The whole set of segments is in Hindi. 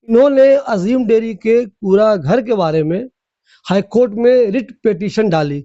इन्होंने अजीम डेयरी के पूरा घर के बारे में हाई कोर्ट में रिट पिटीशन डाली,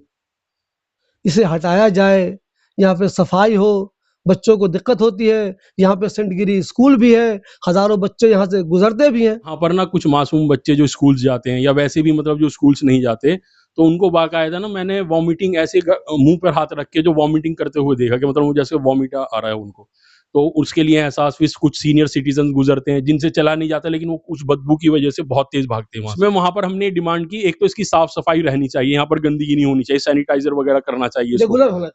इसे हटाया जाए, यहाँ पे सफाई हो, बच्चों को दिक्कत होती है, यहाँ पे सेंट गिरी स्कूल भी है, हजारों बच्चे यहाँ से गुजरते भी हैं। यहाँ पर ना कुछ मासूम बच्चे जो स्कूल्स जाते हैं या वैसे भी मतलब जो स्कूल्स नहीं जाते, तो उनको बाकायदा ना मैंने वॉमिटिंग ऐसे मुंह पर हाथ रख के जो वॉमिटिंग करते हुए देखा कि मतलब जैसे वॉमिट आ रहा है उनको। तो उसके लिए एहसास भी कुछ सीनियर सिटीजन गुजरते हैं जिनसे चला नहीं जाता, लेकिन वो कुछ बदबू की वजह से बहुत तेज भागते हैं वहाँ पर हमने डिमांड की, एक तो इसकी साफ सफाई रहनी चाहिए, यहाँ पर गंदगी नहीं होनी चाहिए, सैनिटाइजर वगैरह करना चाहिए,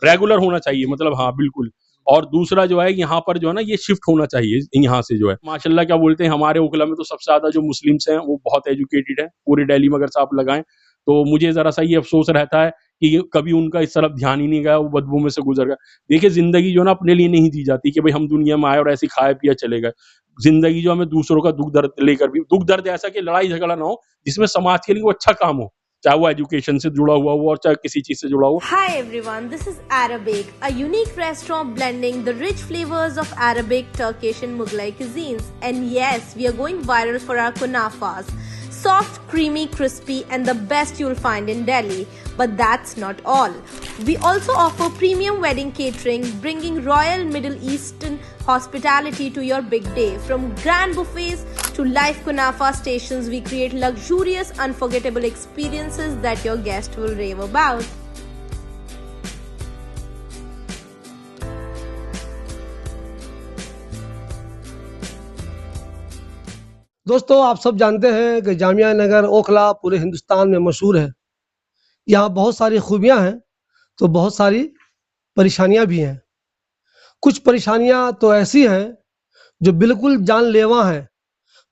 रेगुलर होना चाहिए, मतलब हाँ बिल्कुल। और दूसरा जो है यहाँ पर जो है ना ये शिफ्ट होना चाहिए यहाँ से जो है। माशाल्लाह क्या बोलते हैं, हमारे ओखला में तो सबसे ज़्यादा जो मुस्लिम्स हैं वो बहुत एजुकेटेड हैं, पूरे दिल्ली में अगर से आप लगाएँ, तो मुझे ज़रा-सा ये अफ़सोस रहता है कि ये कभी उनका इस तरफ ध्यान ही नहीं गया, वो बदबू में से गुज़र गए। देखिए ज़िंदगी जो है ना अपने लिए नहीं जी जाती कि भई हम दुनिया में आए और ऐसे ही खाया-पिया चले गए। ज़िंदगी जो हमें दूसरों का दुःख-दर्द लेकर भी दुःख-दर्द ऐसा कि लड़ाई-झगड़ा ना हो, जिसमें समाज के लिए वो अच्छा काम हो। चाहे वो एजुकेशन से जुड़ा हुआ हो और चाहे किसी चीज़ से जुड़ा हो। Hi everyone, this is Arabic, a unique restaurant blending the rich flavors of Arabic, Turkish and Mughlai cuisines. And yes, we are going viral for our kunafas. Soft, creamy, crispy and the best you'll find in Delhi. But that's not all. We also offer premium wedding catering, bringing royal Middle Eastern hospitality to your big day. From grand buffets to live kunafa stations, we create luxurious, unforgettable experiences that your guest will rave about. दोस्तों, आप सब जानते हैं कि जामिया नगर ओखला पूरे हिंदुस्तान में मशहूर है। यहाँ बहुत सारी खूबियाँ हैं, तो बहुत सारी परेशानियाँ भी हैं। कुछ परेशानियाँ तो ऐसी हैं जो बिल्कुल जानलेवा हैं,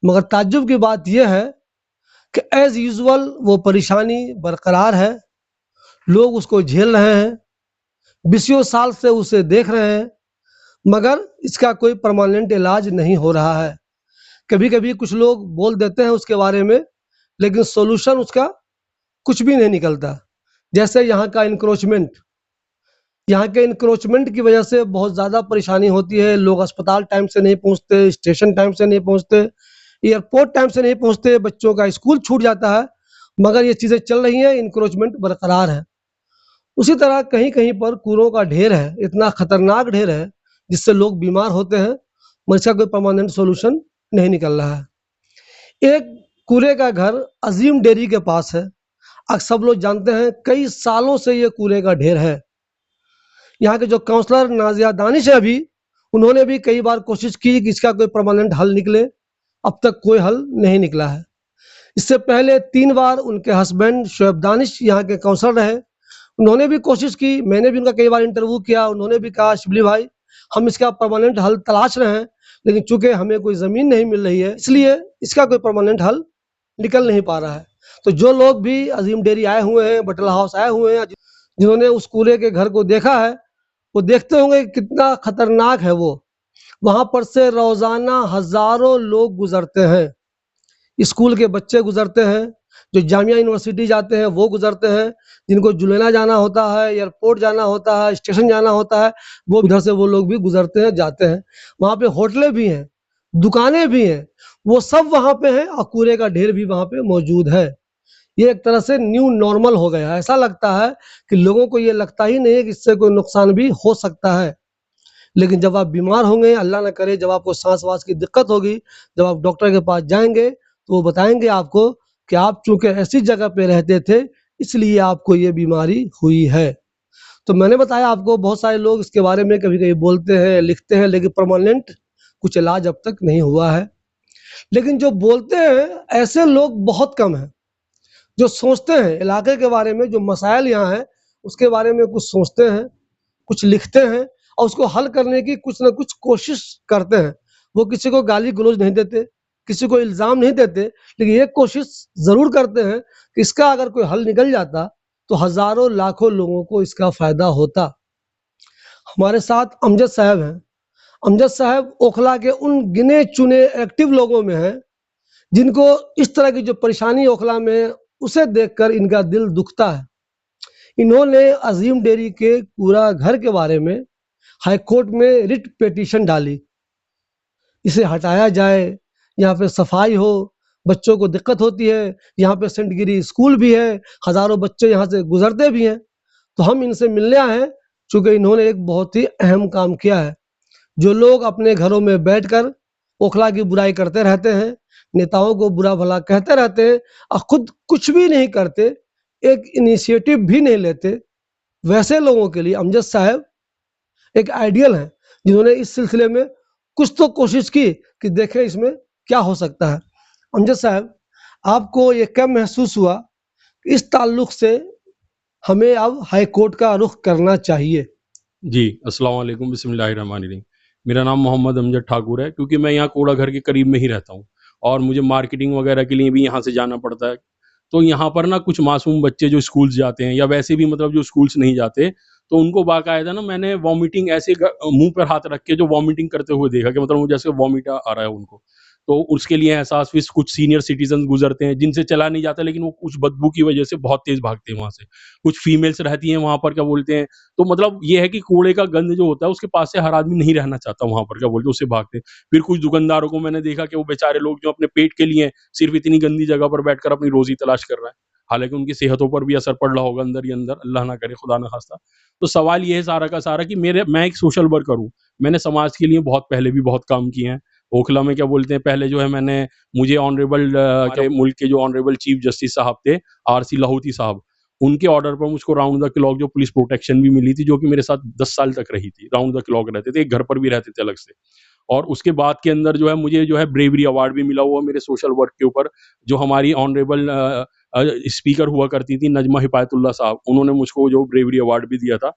मगर ताज्जुब की बात यह है कि एज़ यूजुअल वो परेशानी बरकरार है, लोग उसको झेल रहे हैं, बीसियों साल से उसे देख रहे हैं, मगर इसका कोई परमानेंट इलाज नहीं हो रहा है। कभी-कभी कुछ लोग बोल देते हैं उसके बारे में, लेकिन सॉल्यूशन उसका कुछ भी नहीं निकलता। जैसे यहाँ का एनक्रोचमेंट, यहाँ के एनक्रोचमेंट की वजह से बहुत ज़्यादा परेशानी होती है। लोग अस्पताल टाइम से नहीं पहुँचते, स्टेशन टाइम से नहीं पहुँचते, एयरपोर्ट टाइम से नहीं पहुँचते, बच्चों का स्कूल छूट जाता है, मगर ये चीज़ें चल रही हैं, एनक्रोचमेंट बरकरार है। उसी तरह कहीं-कहीं पर कूड़ों का ढेर है, इतना खतरनाक ढेर है, जिससे लोग बीमार होते हैं, मगर इसका कोई परमानेंट सॉल्यूशन नहीं निकल रहा है। एक कूड़े का घर अजीम डेयरी के पास है। सब लोग जानते हैं कई सालों से ये कूड़े का ढेर है। यहाँ के जो काउंसलर नाज़िया दानिश है अभी, उन्होंने भी कई बार कोशिश की कि इसका कोई परमानेंट हल निकले, अब तक कोई हल नहीं निकला है। इससे पहले 3 बार उनके हस्बैंड शोएब दानिश यहाँ के काउंसलर रहे, उन्होंने भी कोशिश की, मैंने भी उनका कई बार इंटरव्यू किया, उन्होंने भी कहा शिबली भाई हम इसका परमानेंट हल तलाश रहे हैं, लेकिन चूँकि हमें कोई ज़मीन नहीं मिल रही है, इसलिए इसका कोई परमानेंट हल निकल नहीं पा रहा है। तो जो लोग भी अजीम डेयरी आए हुए हैं, बटला हाउस आए हुए हैं, जिन्होंने उस कूड़े के घर को देखा है, वो देखते होंगे कितना खतरनाक है वो। वहाँ पर से रोज़ाना हज़ारों लोग गुज़रते हैं, स्कूल के बच्चे गुज़रते हैं, जो जामिया यूनिवर्सिटी जाते हैं वो गुज़रते हैं, जिनको जुलेना जाना होता है, एयरपोर्ट जाना होता है, स्टेशन जाना होता है, वो इधर से वो लोग भी गुज़रते हैं, जाते हैं। वहाँ पे होटलें भी हैं, दुकानें भी हैं, वो सब वहाँ पे हैं और कूड़े का ढेर भी वहाँ पे मौजूद है। ये एक तरह से न्यू नॉर्मल हो गया है। ऐसा लगता है कि लोगों को ये लगता ही नहीं है कि इससे कोई नुकसान भी हो सकता है। लेकिन जब आप बीमार होंगे, अल्लाह ना करे जब आपको साँस-वाँस की दिक्कत होगी, जब आप डॉक्टर के पास जाएँगे, तो वो बताएँगे आपको कि आप चूँकि ऐसी जगह पे रहते थे, इसलिए आपको ये बीमारी हुई है। तो मैंने बताया आपको बहुत सारे लोग इसके बारे में कभी-कभी बोलते हैं, लिखते हैं, लेकिन परमानेंट कुछ इलाज अब तक नहीं हुआ है। लेकिन जो बोलते हैं, ऐसे लोग बहुत कम हैं। जो सोचते हैं इलाके के बारे में, जो मसाइल यहाँ हैं, उसके बारे में कुछ सोचते हैं, कुछ लिखते हैं और उसको हल करने की कुछ न कुछ कोशिश करते हैं। वो किसी को गाली-गलौज नहीं देते, किसी को इल्ज़ाम नहीं देते, लेकिन ये कोशिश ज़रूर करते हैं कि इसका अगर कोई हल निकल जाता, तो हज़ारों लाखों लोगों को इसका फ़ायदा होता। हमारे साथ अमजद साहब हैं। अमजद साहब ओखला के उन गिने-चुने एक्टिव लोगों में हैं, जिनको इस तरह की जो परेशानी ओखला में, उसे देखकर इनका दिल दुखता है। इन्होंने अजीम डेयरी के पूरा घर के बारे में हाई कोर्ट में रिट पिटीशन डाली, इसे हटाया जाए, यहाँ पे सफाई हो, बच्चों को दिक्कत होती है। यहाँ पे सेंट गिरी स्कूल भी है, हज़ारों बच्चे यहाँ से गुज़रते भी हैं। तो हम इनसे मिलने आए हैं, चूँकि इन्होंने एक बहुत ही अहम काम किया है। जो लोग अपने घरों में बैठकर ओखला की बुराई करते रहते हैं, नेताओं को बुरा-भला कहते रहते हैं और खुद कुछ भी नहीं करते, एक इनिशिएटिव भी नहीं लेते, वैसे लोगों के लिए अमजद साहब एक आइडियल हैं, जिन्होंने इस सिलसिले में कुछ तो कोशिश की कि देखें इसमें क्या हो सकता है। अमजद साहब, आपको ये कब महसूस हुआ कि इस ताल्लुक से हमें अब हाई कोर्ट का रुख करना चाहिए? जी, अस्सलाम वालेकुम, बिस्मिल्लाहिर्रहमानिर्रहीम। मेरा नाम मोहम्मद अमजद ठाकुर है, क्योंकि मैं यहाँ कूड़ा घर के करीब में ही रहता हूँ और मुझे मार्केटिंग वगैरह के लिए भी यहाँ से जाना पड़ता है। तो यहाँ पर ना कुछ मासूम बच्चे जो स्कूल्स जाते हैं या वैसे भी मतलब जो स्कूल्स नहीं जाते, तो उनको बाकायदा ना मैंने वॉमिटिंग ऐसे मुँह पर हाथ रख के जो वॉमिटिंग करते हुए देखा कि मतलब जैसे वॉमिट आ रहा है उनको। तो उसके लिए एहसास फिर कुछ सीनियर सिटीज़न्स गुज़रते हैं, जिनसे चला नहीं जाता, लेकिन वो कुछ बदबू की वजह से बहुत तेज़ भागते हैं वहाँ से। कुछ फीमेल्स रहती हैं वहाँ पर, क्या बोलते हैं, तो मतलब ये है कि कूड़े का गंध जो होता है उसके पास से हर आदमी नहीं रहना चाहता वहाँ पर, क्या बोलते हैं, उससे भागते हैं। फिर कुछ दुकानदारों को मैंने देखा कि वो बेचारे लोग जो अपने पेट के लिए सिर्फ़ इतनी गंदी जगह पर बैठकर अपनी रोज़ी तलाश कर रहे हैं। हालाँकि उनकी सेहतों पर भी असर पड़ रहा होगा अंदर ही अंदर, अल्लाह ना करे, खुदा ना ख़ास्ता। तो सवाल ये है सारा का सारा कि मैं एक सोशल वर्कर हूँ। मैंने समाज के लिए बहुत पहले भी बहुत काम किए हैं। ओखला में, क्या बोलते हैं, पहले जो है मुझे ऑनरेबल के मुल्क के जो ऑनरेबल चीफ जस्टिस साहब थे, आरसी लाहौती साहब, उनके ऑर्डर पर मुझको राउंड द क्लॉक जो पुलिस प्रोटेक्शन भी मिली थी, जो कि मेरे साथ 10 साल तक रही थी। राउंड द क्लॉक रहते थे, एक घर पर भी रहते थे अलग से। और उसके बाद के अंदर जो है मुझे जो है ब्रेवरी अवार्ड भी मिला हुआ मेरे सोशल वर्क के ऊपर। जो हमारी ऑनरेबल स्पीकर हुआ करती थी नजमा हिपायतुल्लाह साहब, उन्होंने मुझको जो ब्रेवरी अवार्ड भी दिया था।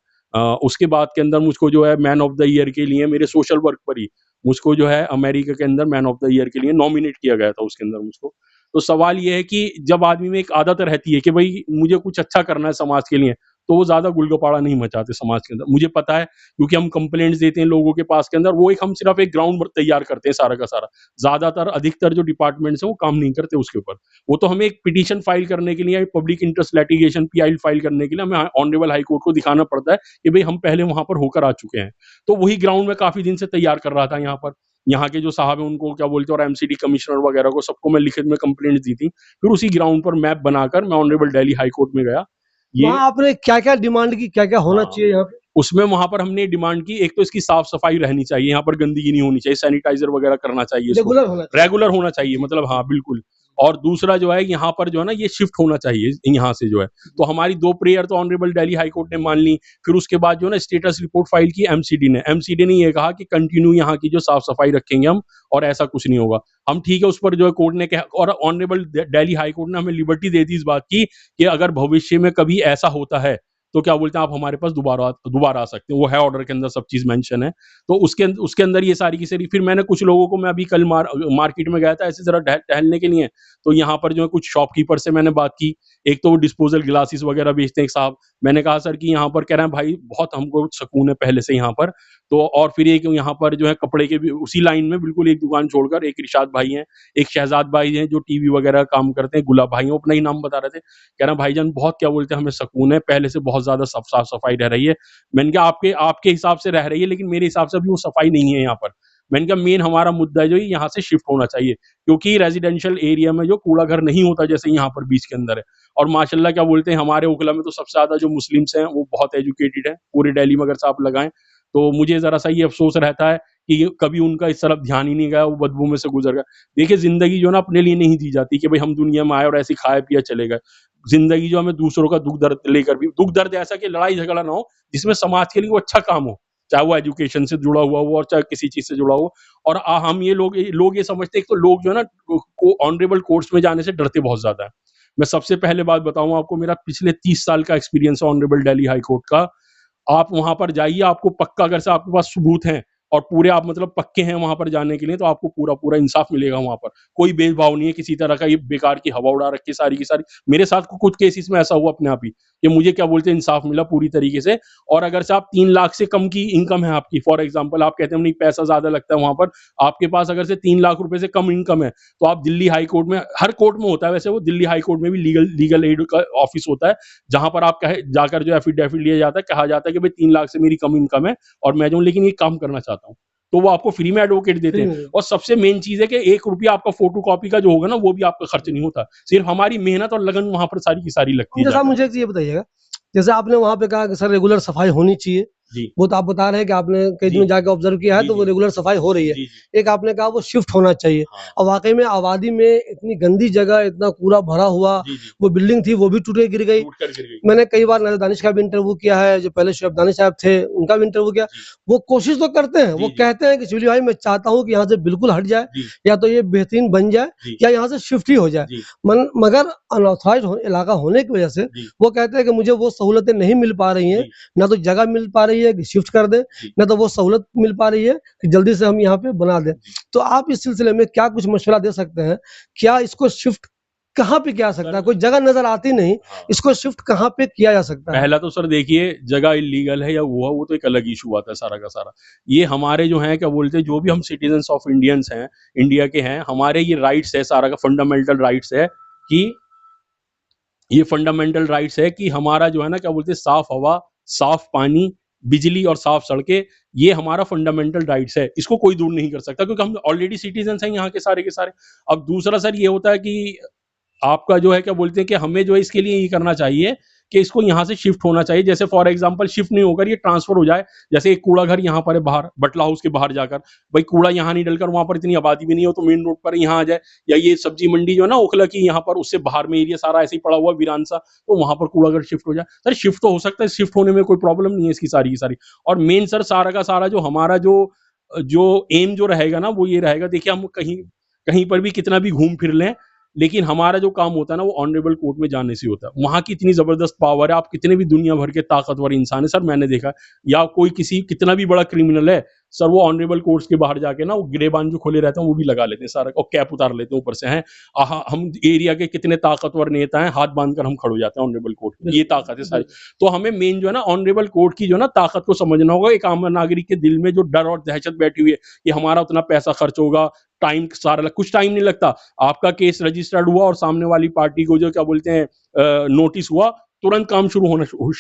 उसके बाद के अंदर मुझको जो है मैन ऑफ द ईयर के लिए मेरे सोशल वर्क पर ही मुझको जो है अमेरिका के अंदर मैन ऑफ द ईयर के लिए नॉमिनेट किया गया था उसके अंदर मुझको। तो सवाल ये है कि जब आदमी में एक आदत रहती है कि भई मुझे कुछ अच्छा करना है समाज के लिए, तो वो ज़्यादा गुलगपाड़ा नहीं मचाते समाज के अंदर। मुझे पता है, क्योंकि हम कंप्लेंट्स देते हैं लोगों के पास के अंदर, वो एक हम सिर्फ़ एक ग्राउंड तैयार करते हैं सारा का सारा। ज़्यादातर अधिकतर जो डिपार्टमेंट्स हैं वो काम नहीं करते उसके ऊपर। वो तो हमें एक पिटीशन फाइल करने के लिए या public interest litigation pi file करने के लिए हमें ऑनरेबल हाई कोर्ट को दिखाना पड़ता है कि भई हम पहले वहाँ पर होकर आ चुके हैं। तो वही ग्राउंड मैं काफ़ी दिन से तैयार कर रहा था यहाँ पर। यहाँ के जो साहब हैं उनको, क्या बोलते हैं, और एमसीडी कमिश्नर वगैरह को सबको मैं लिखित में कंप्लेंट्स दी थी। फिर उसी ग्राउंड पर मैप बनाकर मैं ऑनरेबल दिल्ली हाई कोर्ट में गया। ये वहाँ आपने क्या-क्या डिमांड की, क्या-क्या होना हाँ, चाहिए यहाँ पे? उसमें वहाँ पर हमने डिमांड की, एक तो इसकी साफ-सफाई रहनी चाहिए, यहाँ पर गंदगी नहीं होनी चाहिए, सैनिटाइज़र वगैरह करना चाहिए इसको, रेगुलर होना चाहिए। रेगुलर होना चाहिए, मतलब हाँ, बिल्कुल। और दूसरा जो है यहाँ पर जो है ना ये शिफ्ट होना चाहिए यहाँ से जो है। तो हमारी 2 प्रेयर तो ऑनरेबल दिल्ली हाई कोर्ट ने मान ली। फिर उसके बाद जो है ना स्टेटस रिपोर्ट फाइल की एमसीडी ने। एमसीडी ने ये कहा कि कंटिन्यू यहाँ की जो साफ-सफाई रखेंगे हम, और ऐसा कुछ नहीं होगा। हम ठीक है, उस पर जो है कोर्ट ने कहा, और ऑनरेबल दिल्ली हाई कोर्ट ने हमें लिबर्टी दे दी इस बात की कि अगर भविष्य में कभी ऐसा होता है, तो क्या बोलते हैं, आप हमारे पास दोबारा आ सकते हैं। वो है ऑर्डर के अंदर सब चीज़ मेंशन है। तो उसके अंदर ये सारी की सारी, फिर मैंने कुछ लोगों को, मैं अभी कल मार्केट में गया था ऐसे ज़रा टहलने के लिए, तो यहाँ पर जो है कुछ शॉपकीपर से मैंने बात की। एक तो वो डिस्पोज़ल ग्लासेस वगैरह बेचते हैं एक साहब। मैंने कहा सर कि यहाँ पर, कह रहे हैं भाई बहुत हमको सुकून है पहले से यहाँ पर। तो और फिर एक यहाँ पर जो है कपड़े के भी उसी लाइन में बिल्कुल एक दुकान छोड़कर एक इरशाद भाई हैं, एक शहजाद भाई हैं जो टीवी वगैरह का काम करते हैं, गुलाब भाई हैं, वो अपना ही नाम बता रहे थे। कह रहे हैं भाईजान बहुत, क्या बोलते हैं, हमें सुकून है, पहले से बहुत ज़्यादा साफ-सफाई रह रही है। मैंने कहा आपके आपके हिसाब से रह रही है, लेकिन मेरे हिसाब से अभी वो सफाई नहीं है यहाँ पर। मैंने कहा मेन हमारा मुद्दा है जो यहाँ से शिफ्ट होना चाहिए, क्योंकि रेज़िडेंशियल एरिया में जो कूड़ा घर नहीं होता जैसे यहाँ पर बीच के अंदर है। और माशाल्लाह, क्या बोलते हैं, हमारे ओखला में तो सबसे ज़्यादा जो मुस्लिम्स हैं वो बहुत एजुकेटेड हैं, पूरे दिल्ली में अगर से आप लगाएँ। तो मुझे ज़रा-सा ये अफ़सोस रहता है कि कभी उनका इस तरफ ध्यान ही नहीं गया, वो बदबू में से गुज़र गए। देखिए, ज़िंदगी जो है ना अपने लिए नहीं दी जाती कि भई हम दुनिया में आए और ऐसे ही खाए-पिए चले गए। ज़िंदगी जो हमें दूसरों का दुःख-दर्द लेकर भी, दुःख-दर्द ऐसा कि लड़ाई-झगड़ा ना हो, जिसमें समाज के लिए वो अच्छा काम हो। चाहे वो एजुकेशन से जुड़ा हुआ हो और चाहे किसी चीज़ से जुड़ा हो। और हम ये लोग ये समझते हैं, एक तो लोग जो है ना को ऑनरेबल कोर्ट्स में जाने से डरते बहुत ज़्यादा हैं। मैं सबसे पहले बात बताऊँ आपको, मेरा पिछले 30 साल का एक्सपीरियंस है ऑनरेबल दिल्ली हाई कोर्ट का। आप वहाँ पर जाइए, आपको पक्का, अगर से आपके पास सबूत हैं और पूरे आप मतलब पक्के हैं वहाँ पर जाने के लिए, तो आपको पूरा-पूरा इंसाफ मिलेगा वहाँ पर। कोई भेदभाव नहीं है किसी तरह का, ये बेकार की हवा उड़ा रखी है सारी की सारी। मेरे साथ कुछ केसेस में ऐसा हुआ अपने आप ही, कि मुझे, क्या बोलते हैं, इंसाफ मिला पूरी तरीके से। और अगर से आप 3 लाख से कम की इनकम है आपकी, फॉर एग्ज़ाम्पल आप कहते हैं नहीं पैसा ज़्यादा लगता है वहाँ पर, आपके पास अगर से 3 लाख रुपए से कम इनकम है, तो आप दिल्ली हाई कोर्ट में, हर कोर्ट में होता है वैसे वो, दिल्ली हाई कोर्ट में भी लीगल एड का ऑफिस होता है, जहाँ पर आप जाकर जो एफिडेविट लिया जाता है, कहा जाता है कि भाई 3 लाख से मेरी कम इनकम है और मैं जो हूँ, लेकिन ये काम करना चाहता हूँ। तो वो आपको फ्री में एडवोकेट देते फ्री हैं। में। और सबसे मेन चीज है कि 1 रुपया आपका फोटोकॉपी का जो होगा ना, वो भी आपका खर्च नहीं होता, सिर्फ हमारी मेहनत और लगन वहां पर सारी की सारी लगती है जैसा आप जाकर। मुझे एक चीज़ ये बताइएगा, जैसे आपने वहाँ पे कहा कि सर रेगुलर सफाई होनी चाहिए, जी वो तो आप बता रहे हैं कि आपने कई जी दिनों जाके ऑब्जर्व किया है, जी तो वो जी रेगुलर सफाई हो रही है। जी जी। एक आपने कहा वो शिफ्ट होना चाहिए, हाँ और वाक़ई में आबादी में इतनी गंदी जगह, इतना कूड़ा भरा हुआ, जी जी, वो बिल्डिंग थी वो भी टूट के गिर गई। टूट कर गिर गई। मैंने कई बार नज़र दानिश का भी इंटरव्यू किया है, जो पहले शुएब दानिश साहब थे, उनका भी इंटरव्यू किया। जी वो कोशिश तो करते हैं, जी वो जी कहते हैं कि शिवली भाई मैं चाहता हूँ कि यहाँ से बिल्कुल हट जाए, जी या तो ये बेहतरीन बन जाए, जी या यहाँ से शिफ्ट ही हो जाए। जी मगर अनऑथराइज़्ड इलाका होने की वजह से जी वो कहते हैं कि मुझे वो सहूलतें नहीं मिल पा रही हैं, जी ना तो जगह मिल पा रही है कि शिफ्ट कर दें, जी ना तो वो सहूलत मिल पा रही है कि जल्दी से हम यहाँ पे बना दें। जी। तो आप इस सिलसिले में क्या कुछ मशवरा दे सकते हैं? क्या इसको शिफ्ट कहाँ पे किया जा सकता है? सर कोई जगह नज़र आती नहीं, हाँ, इसको शिफ्ट कहाँ पे किया जा सकता है? पहला तो सर देखिए, जगह इल्लीगल है या हुआ, वो तो एक अलग इशू आता है सारा का सारा। ये हमारे जो हैं क्या बोलते हैं, जो भी हम सिटीजन्स ऑफ इंडियंस हैं, इंडिया के हैं, हमारे ये राइट्स है, सारा का फंडामेंटल राइट्स है कि ये फंडामेंटल राइट्स है कि हमारा जो है ना क्या बोलते हैं, साफ हवा, साफ पानी, बिजली और साफ सड़कें, ये हमारा फंडामेंटल राइट्स है। इसको कोई दूर नहीं कर सकता, क्योंकि हम ऑलरेडी सिटीजन्स हैं यहाँ के सारे। अब दूसरा सर ये होता है कि आपका जो है क्या बोलते हैं कि हमें जो है इसके लिए ये करना चाहिए कि इसको यहाँ से शिफ्ट होना चाहिए। जैसे फॉर एग्जांपल शिफ्ट नहीं होकर ये ट्रांसफर हो जाए। जैसे एक कूड़ा घर यहाँ पर है बाहर, बटला हाउस के बाहर जाकर, भाई कूड़ा यहाँ नहीं डलकर, वहां पर इतनी आबादी भी नहीं हो तो मेन रोड पर यहाँ आ जाए। या ये सब्जी मंडी जो है ना ओखला की, यहाँ पर उससे बाहर में एरिया सारा ऐसे ही पड़ा हुआ वीरान सा, तो वहां पर कूड़ा घर शिफ्ट हो जाए। सर शिफ्ट तो हो सकता है, शिफ्ट होने में कोई प्रॉब्लम नहीं है इसकी सारी की सारी। और मेन सर सारा का सारा जो हमारा जो जो एम जो रहेगा ना, वो ये रहेगा, देखिए हम कहीं कहीं पर भी कितना भी घूम फिर लें, लेकिन हमारा जो काम होता है ना, वो ऑनरेबल कोर्ट में जाने से होता है। वहाँ की इतनी ज़बरदस्त पावर है, आप कितने भी दुनिया भर के ताकतवर इंसान है सर, मैंने देखा है, या कोई किसी कितना भी बड़ा क्रिमिनल है सर, वो ऑनरेबल कोर्ट्स के बाहर जाके ना वो गिरेबान जो खोले रहते हैं वो भी लगा लेते हैं सारा, और कैप उतार लेते हैं ऊपर से हैं। हम एरिया के कितने ताकतवर नेता हैं, हाथ बांध कर हम खड़े हो जाते हैं ऑनरेबल कोर्ट में, ये ताकत है सारी। तो हमें मेन जो है ना ऑनरेबल कोर्ट की जो है ना ताकत को समझना होगा। एक आम नागरिक के दिल में जो डर और दहशत बैठी हुई है कि हमारा उतना पैसा खर्च होगा, टाइम सारा कुछ टाइम नहीं लगता, आपका केस रजिस्टर्ड हुआ और सामने वाली पार्टी को जो क्या बोलते हैं नोटिस हुआ, तुरंत काम शुरू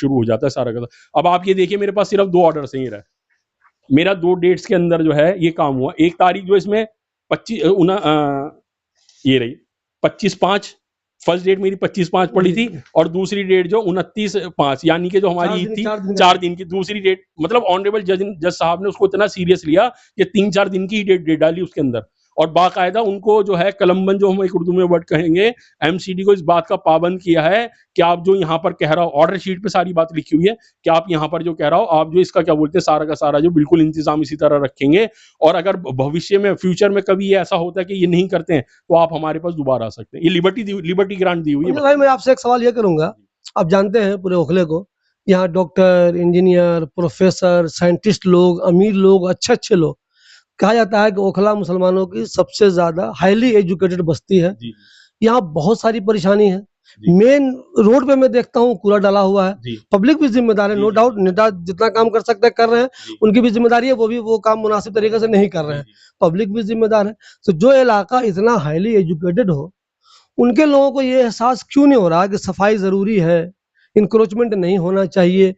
हो जाता है सारा का। अब आप ये देखिए, मेरे पास सिर्फ 2 ऑर्डर्स हैं, ये रहा, मेरा 2 डेट्स के अंदर जो है ये काम हुआ। एक तारीख जो इसमें 25 ये रही 25/5, फर्स्ट डेट मेरी 25/5 पड़ी थी, और दूसरी डेट जो 29/5, यानी कि जो हमारी ईद थी 4 दिन की दूसरी डेट। मतलब ऑनरेबल जज साहब ने उसको इतना सीरियस लिया कि 3-4 दिन की ही डेट डाली उसके अंदर, और बाकायदा उनको जो है कलमबंद, जो हम एक उर्दू में वर्ड कहेंगे, एमसीडी को इस बात का पाबंद किया है कि आप जो यहाँ पर कह रहा हो, ऑर्डर शीट पे सारी बात लिखी हुई है कि आप यहाँ पर जो कह रहा हो, आप जो इसका क्या बोलते हैं सारा का सारा जो बिल्कुल इंतजाम इसी तरह रखेंगे, और अगर भविष्य में फ्यूचर में कभी ये ऐसा होता है कि ये नहीं करते हैं, तो आप हमारे पास दोबारा आ सकते हैं। ये लिबर्टी ग्रांट दी हुई है। अंजल भाई मैं आपसे एक सवाल ये करूंगा, आप जानते हैं पूरे ओखले को, यहाँ डॉक्टर, इंजीनियर, प्रोफेसर, साइंटिस्ट लोग, अमीर लोग, अच्छे-अच्छे लोग, कहा जाता है कि ओखला मुसलमानों की सबसे ज़्यादा हाईली एजुकेटेड बस्ती है। जी यहाँ बहुत सारी परेशानी है। जी मेन रोड पे मैं देखता हूँ कूड़ा डाला हुआ है। जी पब्लिक भी ज़िम्मेदार है, जी नो जी डाउट, नेता जितना काम कर सकते हैं कर रहे हैं, जी उनकी भी ज़िम्मेदारी है, वो काम मुनासिब तरीके से नहीं कर रहे हैं। जी पब्लिक भी ज़िम्मेदार है। तो जो इलाका इतना हाईली एजुकेटेड हो, उनके लोगों को ये एहसास क्यों नहीं हो रहा कि सफाई ज़रूरी है, इंक्रोचमेंट नहीं होना चाहिए।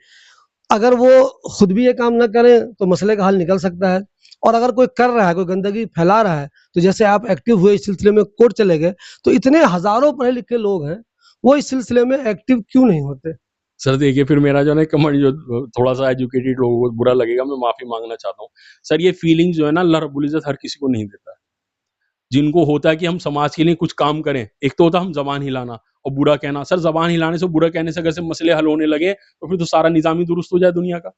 अगर वो खुद भी ये काम ना करें तो मसले का हल निकल सकता है, और अगर कोई कर रहा है, कोई गंदगी फैला रहा है, तो जैसे आप एक्टिव हुए इस सिलसिले में, कोर्ट चले गए, तो इतने हज़ारों पढ़े लिखे लोग हैं, वो इस सिलसिले में एक्टिव क्यों नहीं होते? सर देखिए, फिर मेरा जो है ना कमेंट, जो थोड़ा सा एजुकेटेड लोगों को बुरा लगेगा, मैं माफी मांगना चाहता हूँ। सर ये फीलिंग जो है ना, अल्लाह रब्बुल इज्जत हर किसी को नहीं देता है। जिनको होता है कि हम समाज के लिए कुछ काम करें, एक तो होता है हम ज़बान हिलाना और बुरा कहना। सर ज़बान हिलाने से, बुरा कहने से अगर से मसले हल होने लगे, तो फिर तो सारा निज़ाम ही दुरुस्त हो जाए दुनिया का।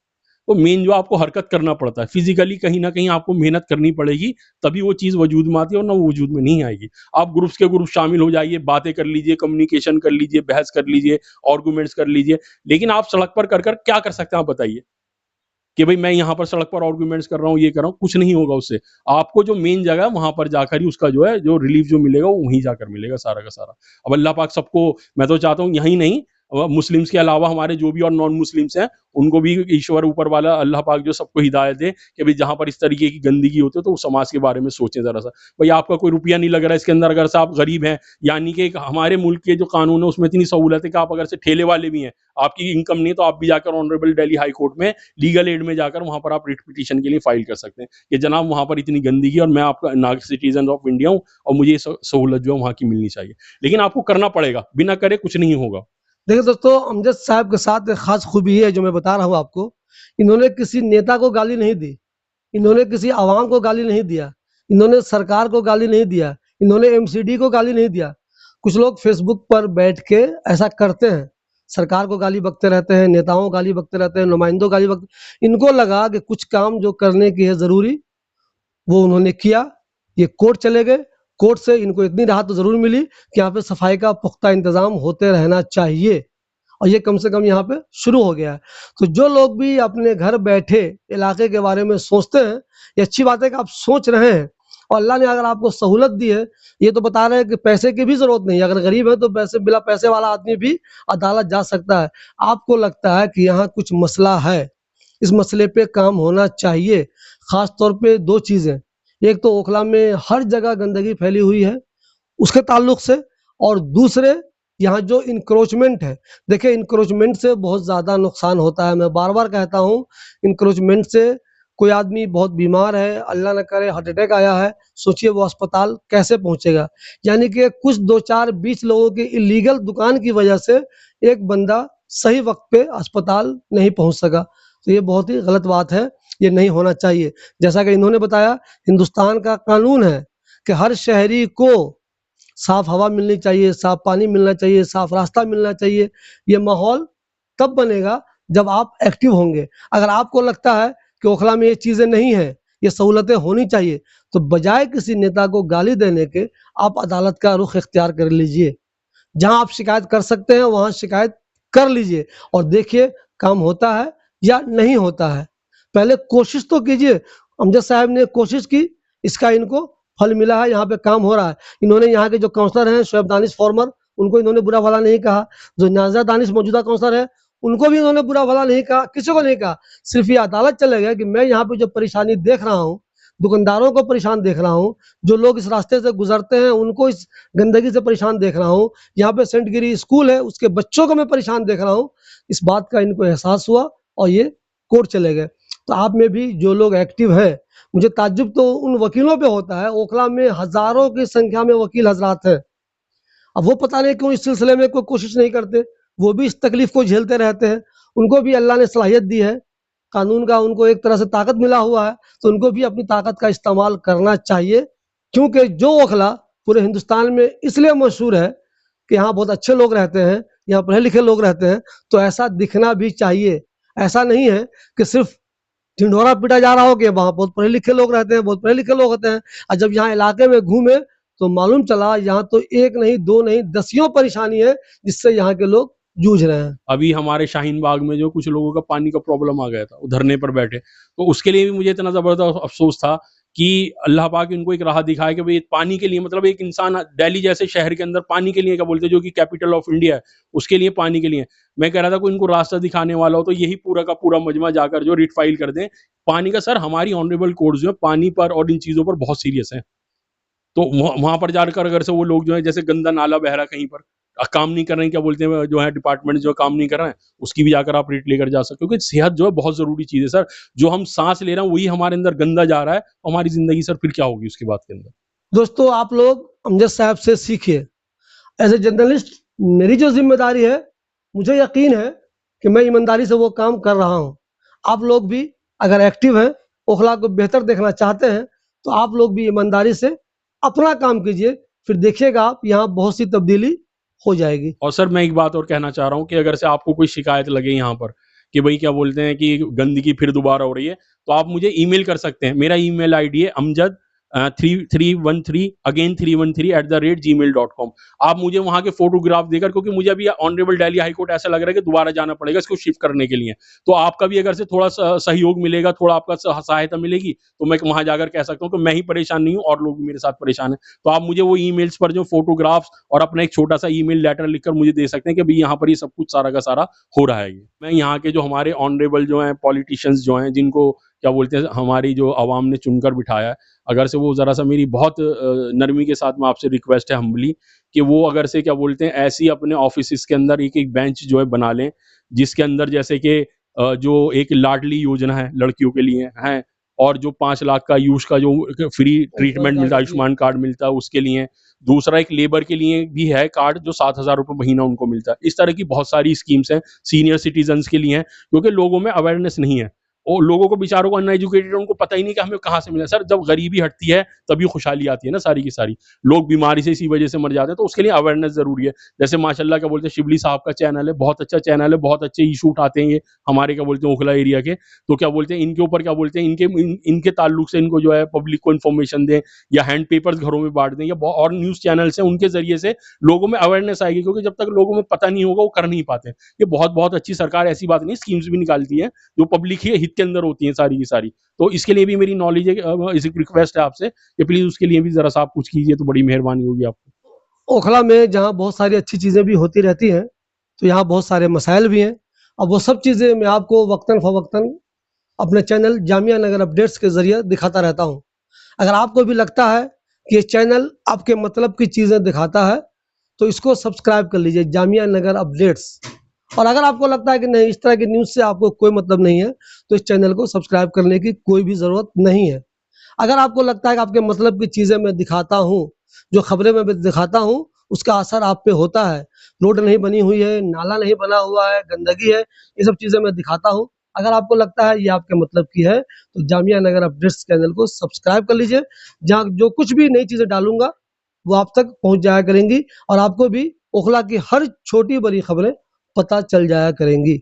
तो मेन जो आपको हरकत करना पड़ता है, फिज़िकली कहीं न कहीं आपको मेहनत करनी पड़ेगी, तभी वो चीज़ वजूद में आती है, वरना वो वजूद में नहीं आएगी। आप ग्रुप्स के ग्रुप शामिल हो जाइए, बातें कर लीजिए, कम्युनिकेशन कर लीजिए, बहस कर लीजिए, आर्गुमेंट्स कर लीजिए, लेकिन आप सड़क पर कर क्या कर सकते हैं, आप बताइए? कि भाई मैं यहाँ पर सड़क पर आर्गुमेंट्स कर रहा हूँ, ये कर रहा हूँ, कुछ नहीं होगा उससे। आपको जो मेन जगह है वहाँ पर जाकर ही उसका जो है, जो रिलीफ जो मिलेगा वो वहीं जाकर मिलेगा सारा का सारा। अब अल्लाह पाक सबको, मैं तो चाहता हूँ यहीं नहीं, मुस्लिम्स के अलावा हमारे जो भी और नॉन मुस्लिम्स हैं उनको भी ईश्वर ऊपर वाला अल्लाह पाक जो सबको हिदायत दे कि भाई जहाँ पर इस तरीके की गंदगी होती है तो उस समाज के बारे में सोचें ज़रा सा। भाई आपका कोई रुपया नहीं लग रहा है इसके अंदर, अगर से आप गरीब हैं, यानी कि हमारे मुल्क के जो कानून है उसमें इतनी सहूलत है कि आप अगर से ठेले वाले भी हैं, आपकी इनकम नहीं है, तो आप भी जाकर ऑनरेबल दिल्ली हाई कोर्ट में लीगल एड में जाकर वहाँ पर आप रिट पिटीशन के लिए फाइल कर सकते हैं कि जनाब वहाँ पर इतनी गंदगी और मैं आपका नागरिक सिटीजन ऑफ इंडिया हूँ और मुझे ये सहूलत जो है वहाँ की मिलनी चाहिए। लेकिन आपको करना पड़ेगा, बिना करे कुछ नहीं होगा। देखिए दोस्तों, अमजद साहब के साथ एक खास खूबी है जो मैं बता रहा हूँ आपको। इन्होंने किसी नेता को गाली नहीं दी, इन्होंने किसी आवाम को गाली नहीं दिया, इन्होंने सरकार को गाली नहीं दिया, इन्होंने एमसीडी को गाली नहीं दिया। कुछ लोग फेसबुक पर बैठ के ऐसा करते हैं, सरकार को गाली बकते रहते हैं, नेताओं को गाली बकते रहते हैं, नुमाइंदों को गाली बकते। इनको लगा कि कुछ काम जो करने की है ज़रूरी, वो उन्होंने किया। ये कोर्ट चले गए, कोर्ट से इनको इतनी राहत तो ज़रूर मिली कि यहाँ पे सफाई का पुख्ता इंतज़ाम होते रहना चाहिए और ये कम से कम यहाँ पे शुरू हो गया है। तो जो लोग भी अपने घर बैठे इलाके के बारे में सोचते हैं, ये अच्छी बात है कि आप सोच रहे हैं और अल्लाह ने अगर आपको सहूलत दी है, ये तो बता रहे हैं कि पैसे की भी ज़रूरत नहीं है। अगर गरीब है तो पैसे बिना पैसे वाला आदमी भी अदालत जा सकता है। आपको लगता है कि यहाँ कुछ मसला है, इस मसले पे काम होना चाहिए। ख़ास तौर पे 2 चीज़ें, एक तो ओखला में हर जगह गंदगी फैली हुई है, उसके ताल्लुक से, और दूसरे यहाँ जो इंक्रोचमेंट है। देखिए, इंक्रोचमेंट से बहुत ज़्यादा नुकसान होता है। मैं बार-बार कहता हूँ, इंक्रोचमेंट से कोई आदमी बहुत बीमार है, अल्लाह ना करे हार्ट अटैक आया है, सोचिए वो अस्पताल कैसे पहुँचेगा। यानी कि कुछ 2, 4, 20 लोगों की इल्लीगल दुकान की वजह से एक बंदा सही वक़्त पे अस्पताल नहीं पहुँच सका। तो ये बहुत ही गलत बात है, ये नहीं होना चाहिए। जैसा कि इन्होंने बताया, हिंदुस्तान का कानून है कि हर शहरी को साफ हवा मिलनी चाहिए, साफ पानी मिलना चाहिए, साफ रास्ता मिलना चाहिए। ये माहौल तब बनेगा जब आप एक्टिव होंगे। अगर आपको लगता है कि ओखला में ये चीज़ें नहीं हैं, ये सहूलतें होनी चाहिए, तो बजाय किसी नेता को गाली देने के आप अदालत का रुख इख्तियार कर लीजिए। जहाँ आप शिकायत कर सकते हैं वहाँ शिकायत कर लीजिए और देखिए काम होता है या नहीं होता है। पहले कोशिश तो कीजिए। अमजद साहब ने कोशिश की, इसका इनको फल मिला है, यहाँ पे काम हो रहा है। इन्होंने यहाँ के जो काउंसलर हैं शोएब दानिश फॉर्मर, उनको इन्होंने बुरा भला नहीं कहा। जो नाज़िया दानिश मौजूदा काउंसलर है, उनको भी इन्होंने बुरा भला नहीं कहा, किसी को नहीं कहा। सिर्फ ये अदालत चले गए कि मैं यहाँ पे जो परेशानी देख रहा हूँ, दुकानदारों को परेशान देख रहा हूँ, जो लोग इस रास्ते से गुजरते हैं उनको इस गंदगी से परेशान देख रहा हूँ, यहाँ पे सेंट गिरी स्कूल है उसके बच्चों को मैं परेशान देख रहा हूँ। इस बात का इनको एहसास हुआ और ये कोर्ट चले गए। तो आप में भी जो लोग एक्टिव हैं, मुझे ताज्जुब तो उन वकीलों पे होता है। ओखला में हज़ारों की संख्या में वकील हज़रात हैं। अब वो पता नहीं क्यों इस सिलसिले में कोई कोशिश नहीं करते, वो भी इस तकलीफ को झेलते रहते हैं। उनको भी अल्लाह ने सलाहियत दी है, कानून का उनको एक तरह से ताकत मिला हुआ है, तो उनको भी अपनी ताकत का इस्तेमाल करना चाहिए। क्योंकि जो ओखला पूरे हिंदुस्तान में इसलिए मशहूर है कि यहाँ बहुत अच्छे लोग रहते हैं, यहाँ पढ़े लिखे लोग रहते हैं, तो ऐसा दिखना भी चाहिए। ऐसा नहीं है कि सिर्फ ढिंढोरा पीटा जा रहा हो कि वहाँ बहुत पढ़े लिखे लोग रहते हैं, बहुत पढ़े लिखे लोग होते हैं, और जब यहाँ इलाके में घूमे तो मालूम चला यहाँ तो एक नहीं, 2 नहीं, दसियों परेशानी है जिससे यहाँ के लोग जूझ रहे हैं। अभी हमारे शाहीन बाग में जो कुछ लोगों का पानी का प्रॉब्लम आ गया था, वो धरने पर बैठे, तो उसके लिए भी मुझे इतना ज़बरदस्त अफ़सोस था कि अल्लाह पाक इनको एक राह दिखाए कि भई पानी के लिए, मतलब एक इंसान दिल्ली जैसे शहर के अंदर पानी के लिए क्या बोलते हैं, जो कि कैपिटल ऑफ इंडिया है, उसके लिए पानी के लिए। मैं कह रहा था कोई इनको रास्ता दिखाने वाला हो तो यही पूरा का पूरा मजमा जाकर जो रिट फाइल कर दें पानी का। सर, हमारी ऑनरेबल कोर्ट जो है पानी पर और इन चीज़ों पर बहुत सीरियस है। तो वहाँ पर जाकर अगर से वो लोग जो है, जैसे गंदा नाला बह रहा है कहीं पर, काम नहीं कर रहे हैं, क्या बोलते हैं जो है डिपार्टमेंट जो काम नहीं कर रहे हैं, उसकी भी जाकर आप रिट लेकर जा सकते हो, क्योंकि सेहत जो है बहुत ज़रूरी चीज़ है सर। जो हम सांस ले रहे हैं वही हमारे अंदर गंदा जा रहा है, तो हमारी ज़िंदगी सर फिर क्या होगी उसके बाद के अंदर। दोस्तों, आप लोग अमजद साहब से सीखिए। एज ए जर्नलिस्ट मेरी जो जिम्मेदारी है, मुझे यकीन है कि मैं ईमानदारी से वो काम कर रहा हूँ। आप लोग भी अगर एक्टिव हैं, ओखला को बेहतर देखना चाहते हैं, तो आप लोग भी ईमानदारी से अपना काम कीजिए, फिर देखिएगा आप यहाँ बहुत सी तब्दीली हो जाएगी। और सर मैं एक बात और कहना चाह रहा हूँ कि अगर से आपको कोई शिकायत लगे यहाँ पर कि भाई क्या बोलते हैं कि गंदगी फिर दोबारा हो रही है, तो आप मुझे ईमेल कर सकते हैं। मेरा ईमेल आईडी है amjad 3313 अगेन 313@gmail.com। आप मुझे वहाँ के फोटोग्राफ देकर, क्योंकि मुझे अभी ऑनरेबल दिल्ली हाई कोर्ट ऐसा लग रहा है कि दोबारा जाना पड़ेगा इसको शिफ्ट करने के लिए, तो आपका भी अगर से थोड़ा सहयोग मिलेगा, थोड़ा आपका सहायता मिलेगी, तो मैं वहाँ जाकर कह सकता हूँ कि मैं ही परेशान नहीं हूँ और लोग भी मेरे साथ परेशान हैं। तो आप मुझे वो ईमेल्स पर जो फोटोग्राफ्स और अपना एक छोटा सा ईमेल लेटर लिखकर मुझे दे सकते हैं कि भाई यहाँ पर ये सब कुछ सारा का सारा हो रहा है। ये मैं यहाँ के जो हमारे ऑनरेबल जो हैं पॉलिटिशियंस जो हैं, जिनको क्या बोलते हैं हमारी जो आवाम ने चुनकर बिठाया है, अगर से वो ज़रा सा मेरी बहुत नरमी के साथ में आपसे रिक्वेस्ट है हम्बली, कि वो अगर से क्या बोलते हैं ऐसी अपने ऑफिसेस के अंदर एक एक बेंच जो है बना लें, जिसके अंदर जैसे कि जो एक लाडली योजना है लड़कियों के लिए है, और जो 5 लाख का आयुष का जो फ्री ट्रीटमेंट मिलता है, आयुष्मान कार्ड मिलता है उसके लिए। दूसरा एक लेबर के लिए भी है कार्ड जो 7,000 रुपए महीना उनको मिलता है। इस तरह की बहुत सारी स्कीम्स हैं, सीनियर सिटीजन्स के लिए हैं, क्योंकि लोगों में अवेयरनेस नहीं है। और लोगों को बेचारों को अनएजुकेटेड, उनको पता ही नहीं कि हमें कहाँ से मिला। सर जब गरीबी हटती है तभी खुशहाली आती है ना सारी की सारी। लोग बीमारी से इसी वजह से मर जाते हैं, तो उसके लिए अवेयरनेस ज़रूरी है। जैसे माशाल्लाह क्या बोलते हैं शिबली साहब का चैनल है, बहुत अच्छा चैनल है, बहुत अच्छे इशू उठाते हैं ये हमारे क्या बोलते हैं ओखला एरिया के। तो क्या बोलते हैं इनके ऊपर क्या बोलते हैं इनके ताल्लुक से इनको जो है पब्लिक को इन्फॉर्मेशन दें, या हैंड पेपर्स घरों में बाँट दें, या और न्यूज़ चैनल्स हैं उनके ज़रिए से लोगों में अवेयरनेस आएगी, क्योंकि जब तक लोगों में पता नहीं होगा वो कर नहीं पाते। ये बहुत अच्छी सरकार ऐसी बात नहीं, स्कीम्स भी निकालती है जो पब्लिक ही हित के अंदर होती हैं सारी की सारी। तो इसके लिए भी मेरी नॉलेज है, इस रिक्वेस्ट है आपसे कि प्लीज़ उसके लिए भी ज़रा सा आप कुछ कीजिए तो बड़ी मेहरबानी होगी आपको। ओखला में जहाँ बहुत सारी अच्छी चीज़ें भी होती रहती हैं, तो यहाँ बहुत सारे मसाइल भी हैं। अब वो सब चीज़ें मैं आपको वक्तन-फ़वक्तन अपने चैनल जामिया नगर अपडेट्स के ज़रिए दिखाता रहता हूँ। अगर आपको भी लगता है कि ये चैनल आपके मतलब की चीज़ें दिखाता है, तो इसको सब्सक्राइब कर लीजिए, जामिया नगर अपडेट्स। और अगर आपको लगता है कि नहीं, इस तरह की न्यूज़ से आपको कोई मतलब नहीं है, तो इस चैनल को सब्सक्राइब करने की कोई भी ज़रूरत नहीं है। अगर आपको लगता है कि आपके मतलब की चीज़ें मैं दिखाता हूँ, जो खबरें मैं दिखाता हूँ, उसका असर आप पे होता है, रोड नहीं बनी हुई है, नाला नहीं बना हुआ है, गंदगी है, ये सब चीज़ें मैं दिखाता हूँ। अगर आपको लगता है ये आपके मतलब की है, तो जामिया नगर अपडेट्स चैनल को सब्सक्राइब कर लीजिए। जहाँ जो कुछ भी नई चीज़ें डालूँगा, वो आप तक पहुँच जाया करेंगी और आपको भी ओखला की हर छोटी-बड़ी खबरें पता चल जाया करेंगी।